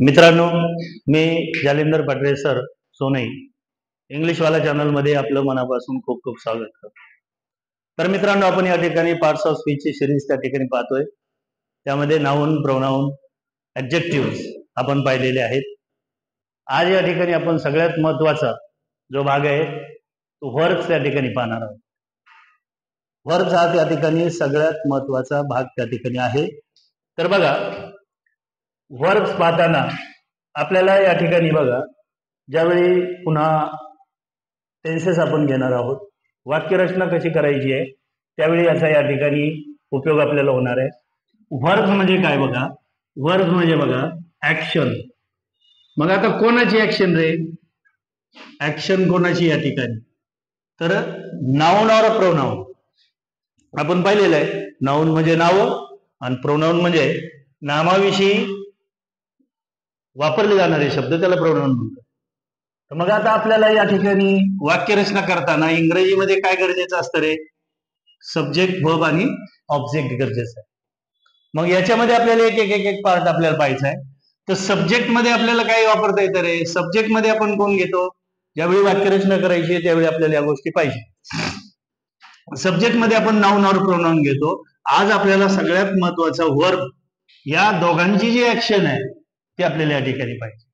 मित्रांनो, मी जालिंदर पाटरे सर सोनई इंग्लिशवाला चॅनलमध्ये आपलं मनापासून खूप खूप स्वागत करतो. तर मित्रांनो, आपण या ठिकाणी पार्ट्स ऑफ स्पीचची सिरीज त्या ठिकाणी पाहतोय. त्यामध्ये नाउन, प्रोनाउन, ॲडजेक्टिव्ह्ज आपण पाहिलेले आहेत. आज या ठिकाणी आपण सगळ्यात महत्वाचा जो भाग आहे तो वर्ब्स त्या ठिकाणी पाहणार आहोत. वर्ब्स हा त्या ठिकाणी सगळ्यात महत्वाचा भाग त्या ठिकाणी आहे. तर बघा, वर्ब्स पाहताना आपल्याला या ठिकाणी बघा, ज्यावेळी पुन्हा टेन्सेस आपण घेणार आहोत, वाक्यरचना कशी करायची आहे त्यावेळी याचा या ठिकाणी उपयोग आपल्याला होणार आहे. वर्ब्स म्हणजे काय बघा, वर्ब्स म्हणजे बघा ऍक्शन. मग आता कोणाची ऍक्शन रे? ऍक्शन कोणाची या ठिकाणी? तर नाउन और प्रोनाउन आपण पाहिलेलं आहे. नाउन म्हणजे नाव आणि प्रोनाउन म्हणजे नामाविषयी वापरले जाणारे शब्द, त्याला प्रोनाउन म्हणतात. तर मग आता आपल्याला या ठिकाणी वाक्यरचना करताना इंग्रजीमध्ये काय गरजेचं असतं रे? सब्जेक्ट, वर्ब आणि ऑब्जेक्ट गरजेचं आहे. मग याच्यामध्ये आपल्याला एक एक एक एक पार्ट आपल्याला पाहायचा आहे. तर सब्जेक्ट मध्ये आपल्याला काय वापरता येतं रे? सब्जेक्ट मध्ये आपण कोण घेतो? ज्यावेळी वाक्यरचना करायची आहे त्यावेळी आपल्याला या गोष्टी पाहिजे. सब्जेक्ट मध्ये आपण नाउन और प्रोनाउन घेतो. आज आपल्याला सगळ्यात महत्वाचा वर्ब, या दोघांची जी ऍक्शन आहे ते आपल्याला या ठिकाणी पाहिजे.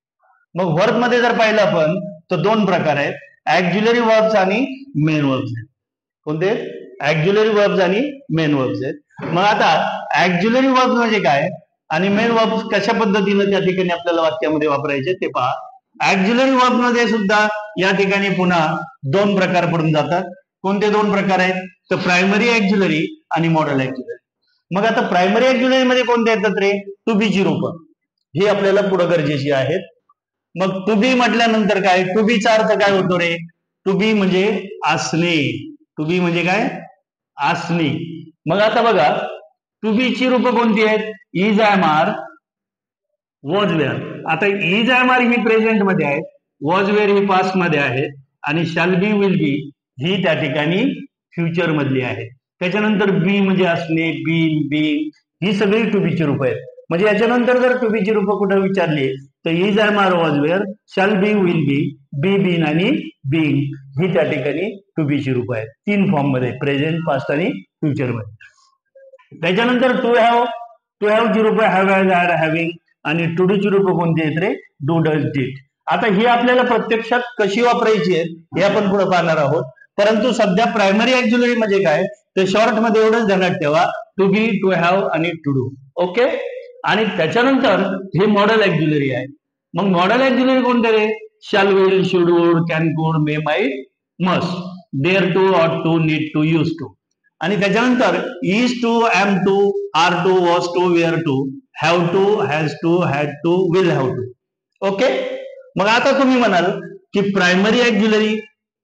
मग वर्ब मध्ये जर पाहिलं आपण तर दोन प्रकार आहेत, ऍक्झिलरी वर्ब्स आणि मेन वर्ब्स आहेत. कोणते? ऍक्झिलरी वर्ब्स आणि मेन वर्ब्स आहेत. मग आता ऍक्झिलरी वर्ब्स म्हणजे काय आणि मेन वर्ब्स कशा पद्धतीने त्या ठिकाणी आपल्याला वाक्यामध्ये वापरायचे ते पहा. ऍक्झिलरी वर्ब मध्ये सुद्धा या ठिकाणी पुन्हा दोन प्रकार पडून जातात. कोणते दोन प्रकार आहेत? तर प्रायमरी ऍक्झिलरी आणि मॉडल ऍक्झिलरी. मग आता प्रायमरी ऍक्झिलरी मध्ये कोणते येतात रे? टू बीची रूपं ही आपल्याला पुढे गरजेची आहेत. मग टू बी म्हटल्यानंतर काय? टू बीचा अर्थ काय होतो रे? टू बी म्हणजे असणे. टू बी म्हणजे काय? असणे. मग आता बघा, टू बीची रूपं कोणती आहेत? Is, am, are, was, were. आता इज, एम, आर ही प्रेझेंट मध्ये आहे, वॉज, वेअर ही पास्ट मध्ये आहे आणि शॅल बी, विल बी ही त्या ठिकाणी फ्युचर मधली आहे. त्याच्यानंतर बी म्हणजे असणे, बीन, बीइंग ही सगळी टू बीची रूपं आहेत. म्हणजे याच्यानंतर जर टू बीची रूपं कुठे विचारली तर is, am, are, was, were, shall be, will be, be, been आणि बीइंग ही त्या ठिकाणी टू बीची रूपं आहेत. तीन फॉर्म मध्ये, प्रेझेंट, पास्ट आणि फ्युचर मध्ये. त्याच्यानंतर टू हॅव, टू हॅव ची रूपं हॅव, हॅज, हॅड, हॅव्हिंग आणि टू डू ची रूपं कोणती आहेत रे? Do, does, did. आता ही आपल्याला प्रत्यक्षात कशी वापरायची आहे हे आपण पुढे पाहणार आहोत. परंतु सध्या प्रायमरी ऍक्झिलरी म्हणजे काय तर शॉर्ट मध्ये एवढंच ध्यानात ठेवा, टू बी, टू हॅव आणि टू डू. ओके. आणि त्याच्यानंतर हे मॉडल ऍक्झिलरी आहे. मग मॉडल ऍक्झिलरी कोणते रे? Shall, will, should, would, can, could, may, might, must, dare to, ought to, need to, use to. आणि त्याच्यानंतर is to, am to, are to, was to, were to, have to, has to, had to, will have to. Okay. मग आता तुम्ही म्हणाल की primary auxiliary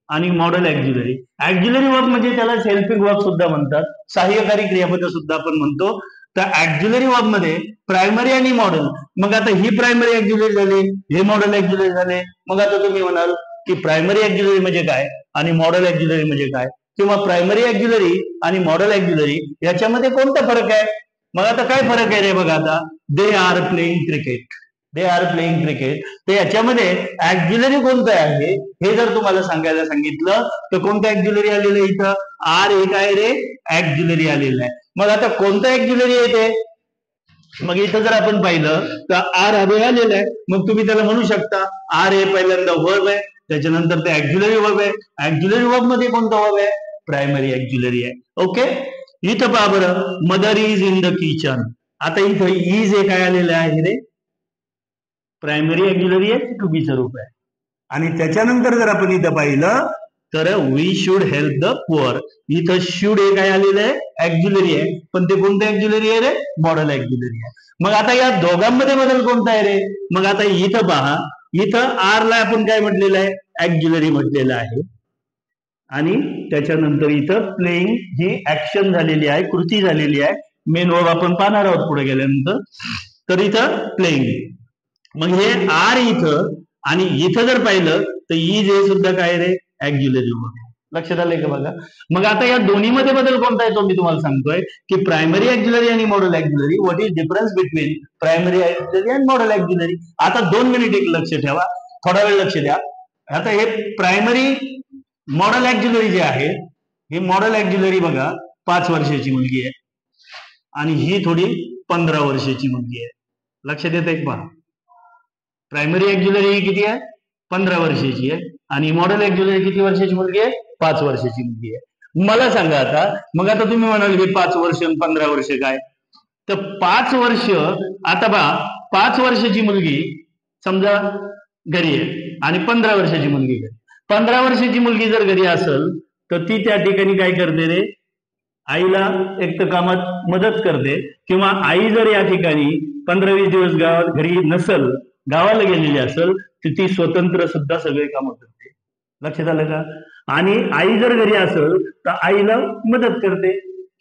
आणि modal auxiliary. Auxiliary verb म्हणजे त्याला हेल्पिंग वर्ब सुद्धा म्हणतात, सहाय्यकारी क्रियापद सुद्धा आपण म्हणतो. तर ऍक्झिलरी वर्ब मध्ये प्रायमरी आणि मॉडल. मग आता ही प्रायमरी ऍक्झिलरी झाली, हे मॉडल ऍक्झिलरी झाले. मग आता तुम्ही म्हणाल की प्रायमरी ऍक्झिलरी म्हणजे काय आणि मॉडल ऍक्झिलरी म्हणजे काय, किंवा प्रायमरी ऍक्झिलरी आणि मॉडल ऍक्झिलरी याच्यामध्ये कोणता फरक आहे? मग आता काय फरक आहे रे? बघा, आता they are playing cricket, they are playing cricket. तर याच्यामध्ये ऍक्झिलरी कोणतं आहे हे जर तुम्हाला सांगायला सांगितलं तर कोणतं ऍक्झिलरी आलेलं आहे? इथं आर हे काय रे? ऍक्झिलरी आलेलं आहे. मग आता कोणतं ऍक्झिलरी आहे ते? मग इथं जर आपण पाहिलं तर आर हे आलेलं आहे. मग तुम्ही त्याला म्हणू शकता आर हे पहिल्यांदा वर्ब आहे, त्याच्यानंतर ते ऍक्झिलरी वर्ब आहे. ऍक्झिलरी वर्ब मध्ये कोणता वर्ब आहे? प्रायमरी ऍक्झिलरी आहे. ओके. इथं पहा बरं, mother is in the kitchen. आता इथं इज हे काय आलेलं आहे रे? प्रायमरी ऍक्झिलरी आहे, टू बीचं रूप आहे. आणि त्याच्यानंतर जर आपण इथं पाहिलं तर we should help the poor. इथं शुड हे काय आलेलं आहे? ऍक्झिलरी आहे, पण ते कोणतं ऍक्झिलरी आहे रे? मॉडल ऍक्झिलरी आहे. मग आता या दोघांमध्ये बदल कोणता आहे रे? मग आता इथं पहा, इथं आर ला आपण काय म्हटलेलं आहे? ऍक्झिलरी म्हटलेलं आहे. आणि त्याच्यानंतर इथं प्लेइंग ही ऍक्शन झालेली आहे, कृती झालेली आहे. मेन वर्ब आपण पाहणार आहोत पुढे गेल्यानंतर. तर इथं प्लेइंग. मग हे आर इथं आणि इथं जर पाहिलं तर इज हे सुद्धा काय रे? Auxiliary verb. लक्षात आलंय का बघा. मग आता या दोन्हीमध्ये बदल कोणता आहे तो मी तुम्हाला सांगतोय की प्रायमरी ऍक्झिलरी आणि modal auxiliary. What is difference between primary auxiliary आणि मॉडल ऍक्झिलरी. आता 2 मिनिट एक लक्ष ठेवा, थोडा वेळ लक्ष द्या. आता हे प्रायमरी मॉडल ऍक्झिलरी जे आहे, हे मॉडल ऍक्झिलरी बघा 5 वर्षाची मुलगी आहे आणि ही थोडी 15 वर्षाची मुलगी आहे. लक्षात येत आहे पहा. प्रायमरी ऍक्झिलरी ही किती आहे? 15 वर्षाची आहे आणि मॉडल ऍक्झिलरी किती वर्षाची मुलगी आहे? 5 वर्षाची मुलगी आहे. मला सांगा आता, मग आता तुम्ही म्हणाल की 5 वर्ष आणि 15 वर्ष काय, तर 5 वर्ष, आता पहा 5 वर्षाची मुलगी समजा घरी आहे आणि 15 वर्षाची मुलगी घरी. 15 वर्षाची मुलगी जर घरी असेल तर ती त्या ठिकाणी काय करते रे, आईला एक तर कामात मदत करते, किंवा आई जर या ठिकाणी 15-20 दिवस गावात घरी नसल, गावाला गेलेली असेल, तर ती स्वतंत्र सुद्धा सगळे कामं करते. लक्षात आलं का. आणि आई जर घरी असेल तर आईला मदत करते,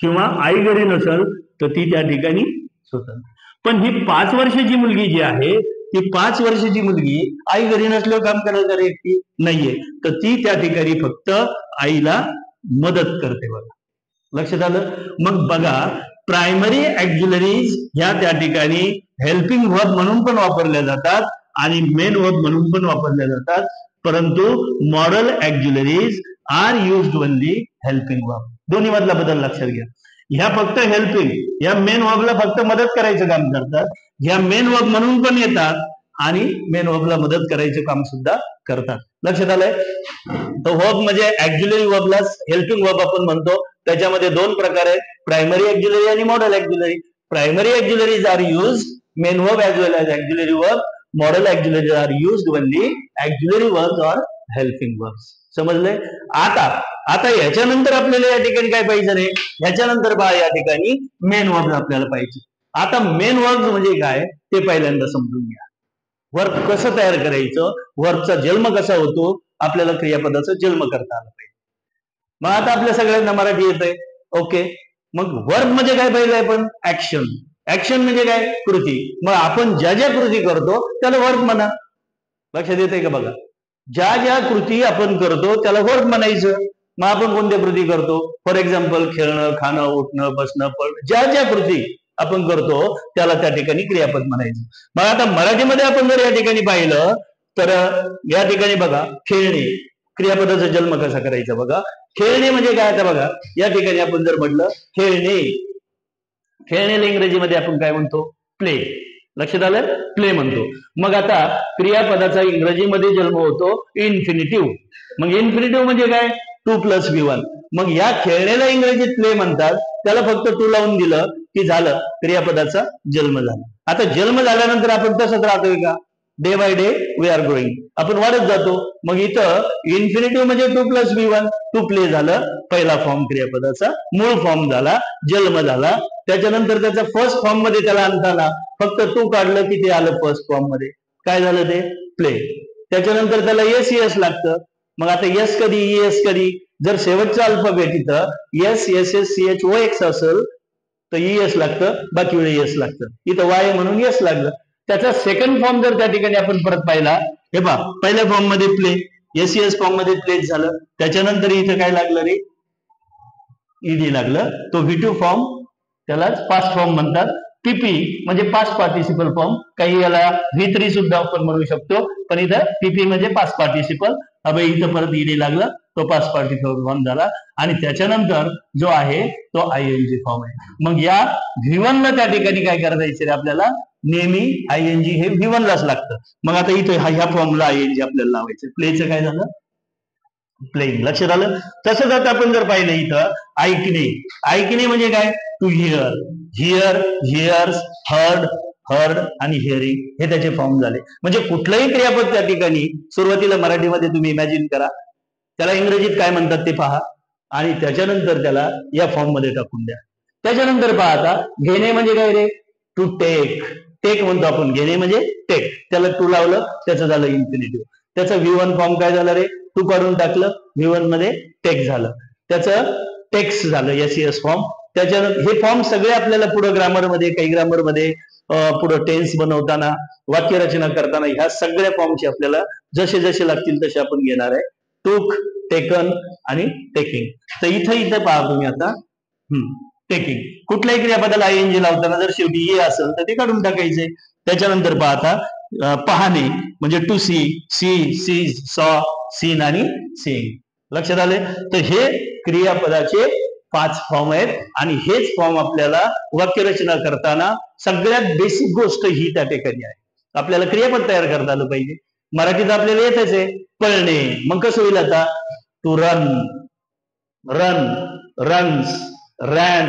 किंवा आई घरी नसेल तर ती त्या ठिकाणी स्वतंत्र. पण ही 5 वर्षाची मुलगी जी आहे, ती 5 वर्षाची मुलगी आई घरी नसल्यावर काम करायला एकटी नाहीये, तर ती त्या ठिकाणी फक्त आईला मदत करते बघा. लक्षात आलं. मग बघा, प्रायमरी ऍक्झिलरीज ह्या त्या ठिकाणी हेल्पिंग वर्ब म्हणून पण वापरल्या जातात आणि मेन वर्ब म्हणून पण वापरल्या जातात, परंतु modal auxiliaries are used only helping verb. दोन्ही मधला बदल लक्षात घ्या. ह्या फक्त हेल्पिंग, या मेन वर्बला फक्त मदत करायचं काम करतात, ह्या मेन वर्ब म्हणून पण येतात आणि मेन वर्बला मदत करायचं काम सुद्धा करतात. लक्षात आलंय. तर वर्ब म्हणजे ऍक्झिलरी वर्बला हेल्पिंग वर्ब आपण म्हणतो. त्याच्यामध्ये 2 प्रकार आहेत, प्रायमरी ऍक्झिलरी आणि modal auxiliary. Primary auxiliaries are used main verb as well as auxiliary verb. Modal auxiliaries are used only auxiliary verbs or helping verbs. समजले. आता ह्याच्यानंतर आपल्याला या ठिकाणी काय पाहिजे रे, ह्याच्यानंतर पहा या ठिकाणी मेन वर्ब आपल्याला पाहिजे. आता मेन वर्ब म्हणजे काय ते पहिल्यांदा समजून घ्या. वर्ब कसं तयार करायचं, वर्बचा जन्म कसा होतो, आपल्याला क्रियापदाचा जन्म करता आला पाहिजे. मग आता आपल्या सगळ्यांना मराठी येतंय. ओके. मग वर्ब म्हणजे काय पाहिजे आपण, ऍक्शन. ऍक्शन म्हणजे काय, कृती. मग आपण ज्या ज्या कृती करतो त्याला वर्ब म्हणा. लक्षात येतंय का बघा. ज्या ज्या कृती आपण करतो त्याला वर्ब म्हणायचं. मग आपण कोणत्या कृती करतो, फॉर एक्झाम्पल खेळणं, खाणं, उठणं, बसणं, पडणं, ज्या ज्या कृती आपण करतो त्याला त्या ठिकाणी क्रियापद म्हणायचं. मग आता मराठीमध्ये आपण जर या ठिकाणी पाहिलं तर या ठिकाणी बघा, खेळणे, क्रियापदाचा जन्म कसा करायचा बघा. खेळणे म्हणजे काय, आता बघा या ठिकाणी आपण जर म्हटलं खेळणे, खेळण्याला इंग्रजीमध्ये आपण काय म्हणतो, प्ले. लक्षात आलं, प्ले म्हणतो. मग आता क्रियापदाचा इंग्रजीमध्ये जन्म होतो इन्फिनिटिव्ह. मग इन्फिनिटिव्ह म्हणजे काय, 2 + V1. मग या खेळण्याला इंग्रजीत प्ले म्हणतात. त्याला फक्त 2 लावून दिलं की झालं, क्रियापदाचा जन्म झाला. आता जन्म झाल्यानंतर आपण तसंच राहतोय का, day by day we are growing, आपण वाढत जातो. मग इथं इन्फिनिटिव्ह म्हणजे 2 + V1, 2 प्ले झालं, पहिला फॉर्म क्रियापदाचा, मूळ फॉर्म झाला, जन्म झाला. त्याच्यानंतर त्याचा फर्स्ट फॉर्म मध्ये त्याला आणताना फक्त 2 काढलं की ते आलं फर्स्ट फॉर्म मध्ये, काय झालं ते, प्ले. त्याच्यानंतर त्याला एस लागतं. मग आता एस कधी, एस कधी, जर शेवटचा अल्फाबेट इथं S S S C H O X असेल तर एस लागतं, बाकी वेळी एस लागतं. इथं वाय म्हणून एस लागलं. त्याचा सेकंड फॉर्म जर त्या ठिकाणी आपण परत पाहिला, हे पहा पहिल्या फॉर्म मध्ये प्ले, एस फॉर्म मध्ये प्लेस झालं. त्याच्यानंतर इथं काय लागलं रे, ईडी लागलं. तो V2 फॉर्म, त्यालाच पास्ट फॉर्म म्हणतात. पीपी म्हणजे पास्ट पार्टिसिपल फॉर्म, काही याला V3 सुद्धा आपण म्हणू शकतो, पण इथं पीपी म्हणजे पास्ट पार्टिसिपल. अबे इथं परत ईडी लागलं, तो पास्ट पार्टिसिपल फॉर्म झाला. आणि त्याच्यानंतर जो आहे तो ING फॉर्म आहे. मग या V1 ला त्या ठिकाणी काय करायचं रे आपल्याला, नेहमी ING हे V1 लाच लागतं. मग आता इथं ह्या फॉर्मला ING आपल्याला लावायचं. प्लेचं काय झालं, प्लेइंग. लक्षात आलं. तसंच आता आपण जर पाहिलं इथं ऐकणे, ऐकणे म्हणजे काय, to hear, hear, hears, heard, heard आणि हिअरिंग, हे त्याचे फॉर्म झाले. म्हणजे कुठलंही क्रियापद त्या ठिकाणी सुरुवातीला मराठीमध्ये तुम्ही इमॅजिन करा, त्याला इंग्रजीत काय म्हणतात ते पहा, आणि त्याच्यानंतर त्याला या फॉर्म मध्ये टाकून द्या. त्याच्यानंतर पहा, आता घेणे म्हणजे काय रे, टू टेक, टेक म्हणतो आपण, घेणे म्हणजे टेक, त्याला 2 लावलं, त्याचं झालं इन्फिनिटिव्ह. त्याचं V1 फॉर्म काय झालं रे, 2 काढून टाकलं, V1 मध्ये टेक झालं, त्याचं टेक्स झालं, एस फॉर्म. त्याच्यानंतर हे फॉर्म सगळे आपल्याला पुढे ग्रामरमध्ये, काही ग्रामरमध्ये पुढे टेन्स बनवताना, वाक्यरचना करताना ह्या सगळ्या फॉर्मचे आपल्याला जसे जसे लागतील तसे आपण घेणार आहे. टूक, टेकन आणि टेकिंग. तर इथं पहा तुम्ही आता टेकिंग कुठल्याही क्रियापदाला आयएनजी लावताना जर शेवटी ए असेल तर ते काढून टाकायचे. त्याच्यानंतर पहा आता पाहणे म्हणजे टू सी, सी सॉ, सीन आणि सीइंग. लक्षात आले. तर हे क्रियापदाचे 5 फॉर्म आहेत आणि हेच फॉर्म आपल्याला वाक्यरचना करताना सगळ्यात बेसिक गोष्ट ही त्या ठिकाणी आहे. आपल्याला क्रियापद तयार करता आलं पाहिजे. मराठीत आपल्याला येतच आहे पळणे. मग कसं होईल आता to run, run, runs, ran,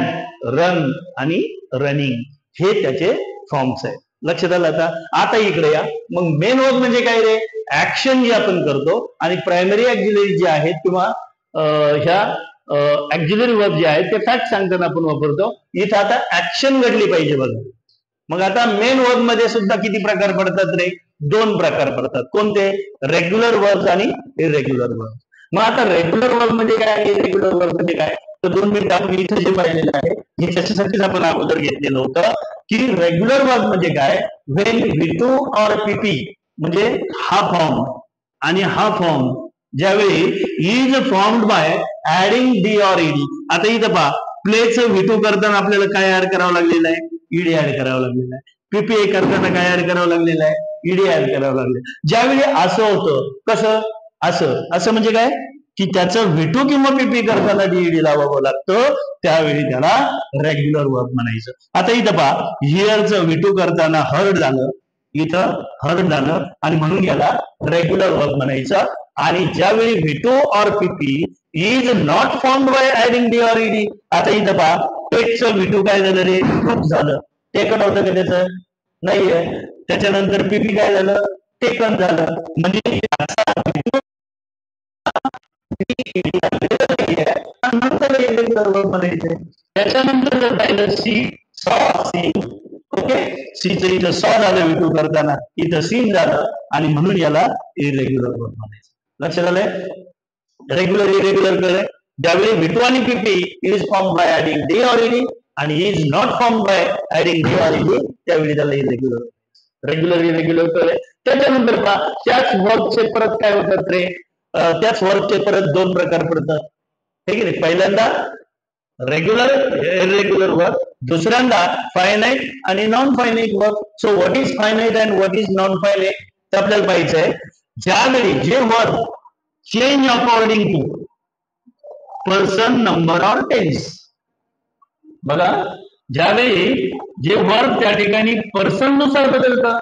run आणि रनिंग हे त्याचे फॉर्म्स आहेत. लक्षात आलं. आता इकडे या. मग मेन वर्ब म्हणजे काय रे, ऍक्शन जे आपण करतो आणि प्रायमरी ऍक्झिलरी जे आहेत किंवा ह्या ऍक्झिलरी वर्ब जे आहेत ते फॅक्ट सांगताना आपण वापरतो. इथं आता ऍक्शन घडली पाहिजे बघा. मग आता मेन वर्ब मध्ये सुद्धा किती प्रकार पडतात रे, 2 प्रकार पडतात. कोणते, रेग्युलर वर्ब आणि इरेग्युलर वर्ब. मग आता रेग्युलर वर्ब म्हणजे काय, इरेग्युलर वर्ब म्हणजे काय, तर 2 मिनिट आपण इथं जे पाहिलेलं आहे हे त्याच्यासाठीच आपण अगोदर घेतलेलं होतं की रेग्युलर वर्ब म्हणजे काय, व्हेन V2 और PP म्हणजे हा फॉर्म आणि हा फॉर्म ज्यावेळी is formed by adding D or ED. आता इथं पहा प्लेचं V2 करताना आपल्याला काय ऍड करावं लागलेलं आहे, ईडी ऍड करावं लागलेलं आहे. पीपीए करताना काय ऍड करावं लागलेलं आहे, ईडी ऍड करावं लागले. ज्यावेळी असं होतं, कसं असं म्हणजे काय की त्याचं V2 किंवा पीपी करताना डीईडी लावावं लागतं, त्यावेळी त्याला रेग्युलर वर्ब म्हणायचं. आता इथं पहा हिअरचं V2 करताना हर्ड झालं, इथं हर्ड झालं आणि म्हणून याला रेग्युलर वर्ब म्हणायचं. आणि ज्यावेळी V2 और PP is not formed by adding D or ED. आता इथं पहा टेकचं V2 काय झालं रे, टूक झालं. टेकन होतं का त्याचं, नाहीये. त्याच्यानंतर पीपी काय झालं, टेकन झालं. म्हणजे त्याच्यानंतर जर पाहिलं सी सॉ सीन, ओके, सीचं इथं सॉ झालं V2 करताना, इथं सीन झालं आणि म्हणून याला इरेग्युलर वर्ब म्हणायचं. लक्षात आलंय. रेग्युलर इरेग्युलर कळलंय. ज्यावेळी V2 आणि PP is form by adding D or ED आणि is not form by adding D or ED, त्यावेळी त्याला इरेग्युलर. Regular irregular कळलंय. त्याच्यानंतर पहा त्याच वर्बचे परत काय होतात रे, त्याच वर्बचे परत 2 प्रकार पडतात, हे की नाही. पहिल्यांदा रेग्युलर इरेग्युलर वर्ब, दुसऱ्यांदा फायनाइट आणि non finite verb. So what is finite and what is non finite ते आपल्याला पाहिजे. ज्यावेळी जे verb change according to person, number और टेन्स, बघा ज्यावेळी जे वर्ब त्या ठिकाणी पर्सन नुसार बदलतं,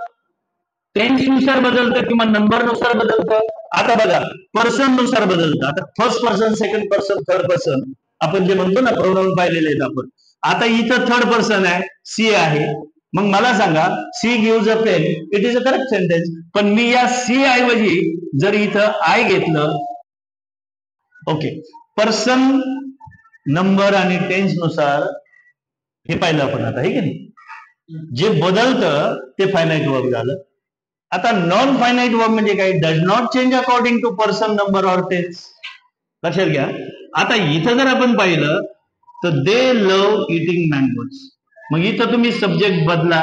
टेन्स नुसार बदलतं किंवा नंबर नुसार बदलतं. आता बघा पर्सन नुसार बदलतं. आता first person, second person, third person आपण जे म्हणतो ना प्रोनाउन पाहिलेले आहेत आपण. आता इथं थर्ड पर्सन आहे, सी आहे. मग मला सांगा she gives a pen, it is a correct sentence. पण मी या सी ऐवजी जर इथं आय घेतलं, ओके, पर्सन, नंबर आणि टेन्स नुसार हे पाहिलं आपण आता, हे की नाही. जे बदलतं ते फायनाइट वर्ब झालं. आता नॉन फायनाइट वर्ब म्हणजे काय, does not change according to person, number और टेन्स. लक्षात घ्या. आता इथं जर आपण पाहिलं तर दे लव इटिंग मँगोज. मग इथं तुम्ही सब्जेक्ट बदला,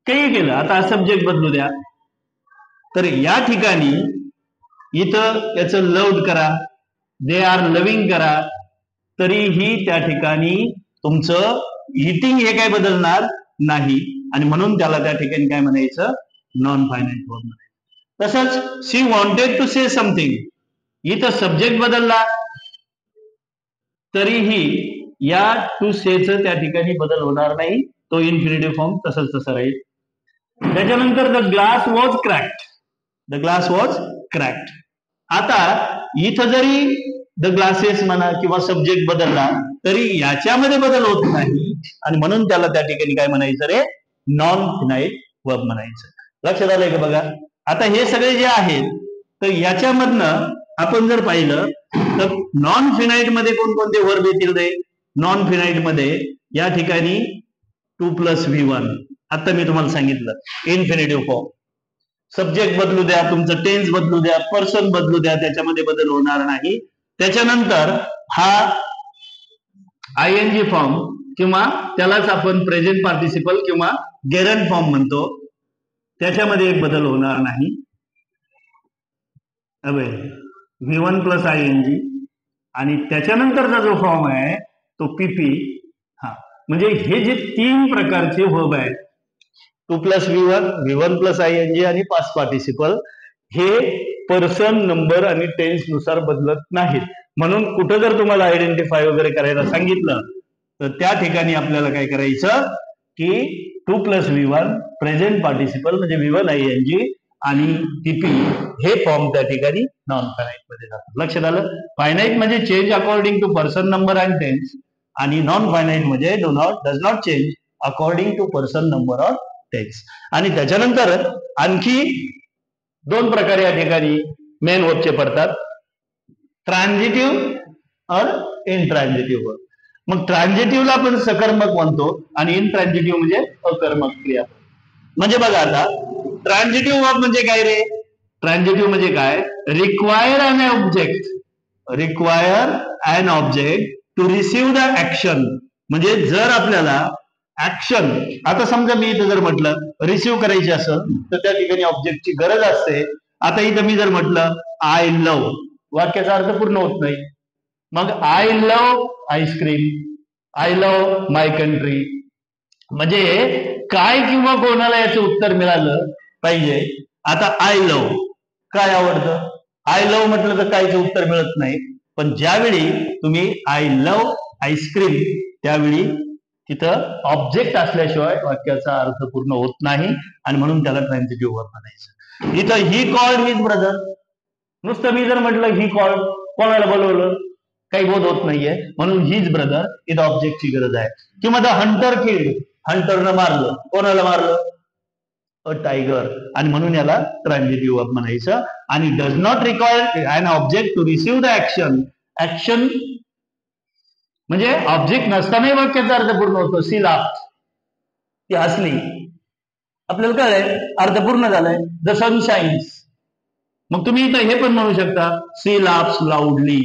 काही केलं, आता सब्जेक्ट बदलू द्या. तर या ठिकाणी इथं त्याचं लव्ड करा, दे आर लविंग करा, तरीही त्या ठिकाणी तुमचं इटिंग हे काय बदलणार नाही आणि म्हणून त्याला त्या ठिकाणी काय म्हणायचं, नॉन फायनाइट वर्ब म्हणायचं. तसंच शी वॉन्टेड टू से समथिंग, इथं सब्जेक्ट बदलला तरीही या टू सेचं त्या ठिकाणी बदल होणार नाही, तो इन्फिनिटिव्ह फॉर्म तसंच तसं राहील. त्याच्यानंतर the glass was cracked, the glass was cracked. आता इथं जरी द ग्लासेस म्हणा किंवा सब्जेक्ट बदलला तरी याच्यामध्ये बदल होत नाही आणि म्हणून त्याला त्या ठिकाणी काय म्हणायचं रे, नॉन फायनाइट वर्ब म्हणायचं. लक्षात आलंय का बघा. आता हे सगळे जे आहेत तर याच्यामधनं आपण जर पाहिलं तर नॉन फिनाइट मध्ये कोणकोणते वर्ब येतील रे. नॉन फिनाइट मध्ये या ठिकाणी 2 + V1, आता मी तुम्हाला सांगितलं इन्फिनिटिव्ह फॉर्म. सब्जेक्ट बदलू द्या, तुमचं टेन्स बदलू द्या, पर्सन बदलू द्या, त्याच्यामध्ये बदल होणार नाही. त्याच्यानंतर हा आयएनजी फॉर्म किंवा त्यालाच आपण प्रेझेंट पार्टिसिपल किंवा गेरंट फॉर्म म्हणतो, त्याच्यामध्ये एक बदल होणार नाही. अबे V1 प्लस ING आणि त्याच्यानंतरचा जो फॉर्म आहे तो PP. हा, म्हणजे हे जे 3 प्रकारचे वर्ब आहेत, 2 plus V1, V1 plus ING आणि पास्ट पार्टिसिपल, हे पर्सन, नंबर आणि टेन्स नुसार बदलत नाहीत. म्हणून कुठं जर तुम्हाला आयडेंटिफाय वगैरे करायला सांगितलं तर त्या ठिकाणी आपल्याला काय करायचं की 2 प्लस V1 प्रेझेंट पार्टिसिपल म्हणजे V1 ING आणि PP हे फॉर्म त्या ठिकाणी नॉन फायनाईट मध्ये जातात. लक्षात आलं? फायनाईट म्हणजे change according to person, number and tense, आणि नॉन फायनाईट म्हणजे does not change according to person, number or tense. आणि त्याच्यानंतर आणखी 2 प्रकारे या ठिकाणी मेन वर्बचे पडतात, ट्रान्झिटिव्ह और इनट्रान्झिटिव्ह वर्ब. मग ट्रान्झिटिव्हला आपण सकर्मक म्हणतो आणि इनट्रान्झिटिव्ह म्हणजे अकर्मक क्रिया. म्हणजे बघा आता ट्रान्झिटिव्ह वर्ब म्हणजे काय रे? ट्रान्झिटिव्ह म्हणजे काय? Require an object to receive the action. म्हणजे जर आपल्याला ऍक्शन, आता समजा मी इथं जर म्हटलं रिसीव्ह करायची असेल तर त्या ठिकाणी ऑब्जेक्टची गरज असते. आता इथं मी जर म्हटलं आय लव्ह, वाक्याचा अर्थ पूर्ण होत नाही. मग I love ice cream, I love my country, म्हणजे काय किंवा कोणाला याचं उत्तर मिळालं पाहिजे. आता आय लव्ह, काय आवडतं? आय लव्ह म्हटलं तर कायचं उत्तर मिळत नाही. पण ज्यावेळी तुम्ही आय लव्ह आईस्क्रीम, त्यावेळी तिथं ऑब्जेक्ट असल्याशिवाय वाक्याचा अर्थ पूर्ण होत नाही आणि म्हणून त्याला ट्रान्झिटिव्ह वर्ब म्हणायचं. इथं ही कॉल्ड हिज ब्रदर, नुसतं मी जर म्हटलं ही कॉल्ड, कोणाला बोलवलं, काही बोध होत नाहीये, म्हणून हिज ब्रदर इथं ऑब्जेक्टची गरज आहे. किंवा द हंटर किल्ड, हंटरनं मारलं, कोणाला मारलं? अ टायगर, आणि म्हणून याला ट्रान्झिटिव्ह वर्ब म्हणायचं. आणि does not require an object to receive the action. Action म्हणजे ऑब्जेक्ट नसतानाही वाक्याचा अर्थ पूर्ण होतो. सी लाफ्ड, ती हसली, आपल्याला कळलंय अर्थ पूर्ण झालाय. द सन शाईन्स, मग तुम्ही इथं हे पण म्हणू शकता she laughs loudly,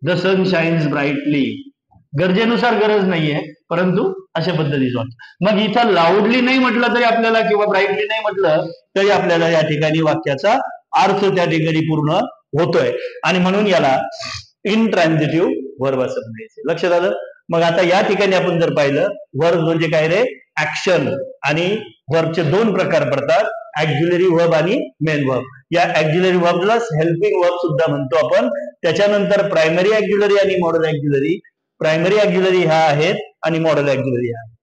the sun shines brightly. गरजेनुसार गरज नाहीये, परंतु अशा पद्धतीचं वाक्य. मग इथं लाऊडली नाही म्हटलं तरी आपल्याला, किंवा ब्राईटली नाही म्हटलं तरी आपल्याला या ठिकाणी वाक्याचा अर्थ त्या ठिकाणी पूर्ण होतोय, आणि म्हणून याला इनट्रान्झिटिव्ह वर्ब असं म्हणायचं. लक्षात आलं? मग आता या ठिकाणी आपण जर पाहिलं, वर्ब म्हणजे काय रे? ऍक्शन. आणि वर्बचे 2 प्रकार पडतात, ऍक्झिलरी वर्ब आणि मेन वर्ब. या ऍक्झिलरी वर्बला हेल्पिंग वर्ब सुद्धा म्हणतो आपण. त्याच्यानंतर प्रायमरी ऍक्झिलरी आणि मॉडल ऍक्झिलरी. प्रायमरी ऍक्झिलरी ह्या आहेत आणि मॉडल ऍक्झिलरी ह्या आहेत.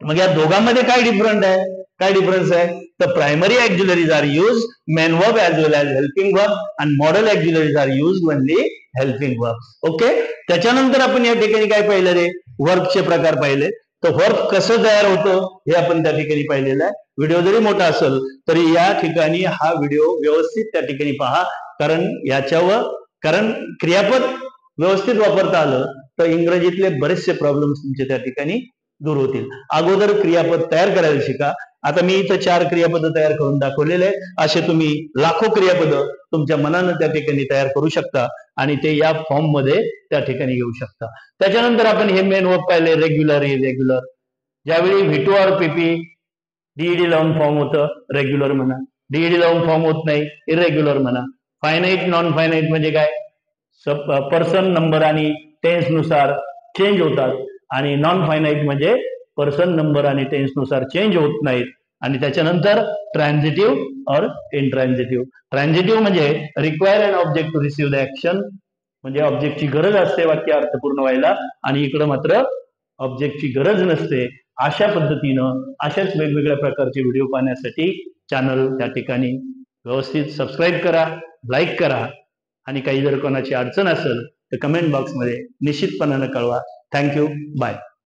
मग या दोघांमध्ये काय डिफरंट आहे? काय डिफरन्स आहे? तर primary auxiliaries are use main verb as well as helping verb, आणि modal auxiliaries are use only helping verb. Okay. त्याच्यानंतर आपण या ठिकाणी काय पाहिलं रे? वर्बचे प्रकार पाहिले. तर वर्ब कसं तयार होतं हे आपण त्या ठिकाणी पाहिलेलं आहे. व्हिडिओ जरी मोठा असेल तरी या ठिकाणी हा व्हिडिओ व्यवस्थित त्या ठिकाणी पहा, कारण क्रियापद व्यवस्थित वापरता आलं तर इंग्रजीतले बरेचसे प्रॉब्लेम्स तुमचे त्या ठिकाणी दूर होतील. अगोदर क्रियापद तयार करायला शिका. आता मी इथं 4 क्रियापद तयार करून दाखवलेले आहे. असे तुम्ही लाखो क्रियापद तुमच्या मनानं त्या ठिकाणी तयार करू शकता आणि ते या फॉर्म मध्ये त्या ठिकाणी घेऊ शकता. त्याच्यानंतर आपण हे मेन वर्ब पाहिले, रेग्युलर, इरेग्युलर. ज्यावेळी V2 और PP डीईडी लावून फॉर्म होतं, रेग्युलर म्हणा. डीईडी लावून फॉर्म होत नाही, इरेग्युलर म्हणा. फायनाईट, नॉन फायनाईट म्हणजे काय? पर्सन, नंबर आणि टेन्स नुसार चेंज होतात, आणि नॉन फायनाईट म्हणजे पर्सन, नंबर आणि टेन्स नुसार चेंज होत नाहीत. आणि त्याच्यानंतर ट्रान्झिटिव्ह और इनट्रान्झिटिव्ह. ट्रान्झिटिव्ह म्हणजे require an object to receive the action, म्हणजे ऑब्जेक्टची गरज असते वाक्य अर्थपूर्ण व्हायला, आणि इकडं मात्र ऑब्जेक्टची गरज नसते. अशा पद्धतीनं अशाच वेगवेगळ्या प्रकारचे व्हिडिओ पाहण्यासाठी चॅनल त्या ठिकाणी व्यवस्थित सबस्क्राईब करा, लाईक करा, आणि काही जर कोणाची अडचण असेल तर कमेंट बॉक्समध्ये निश्चितपणानं कळवा. थँक्यू. बाय.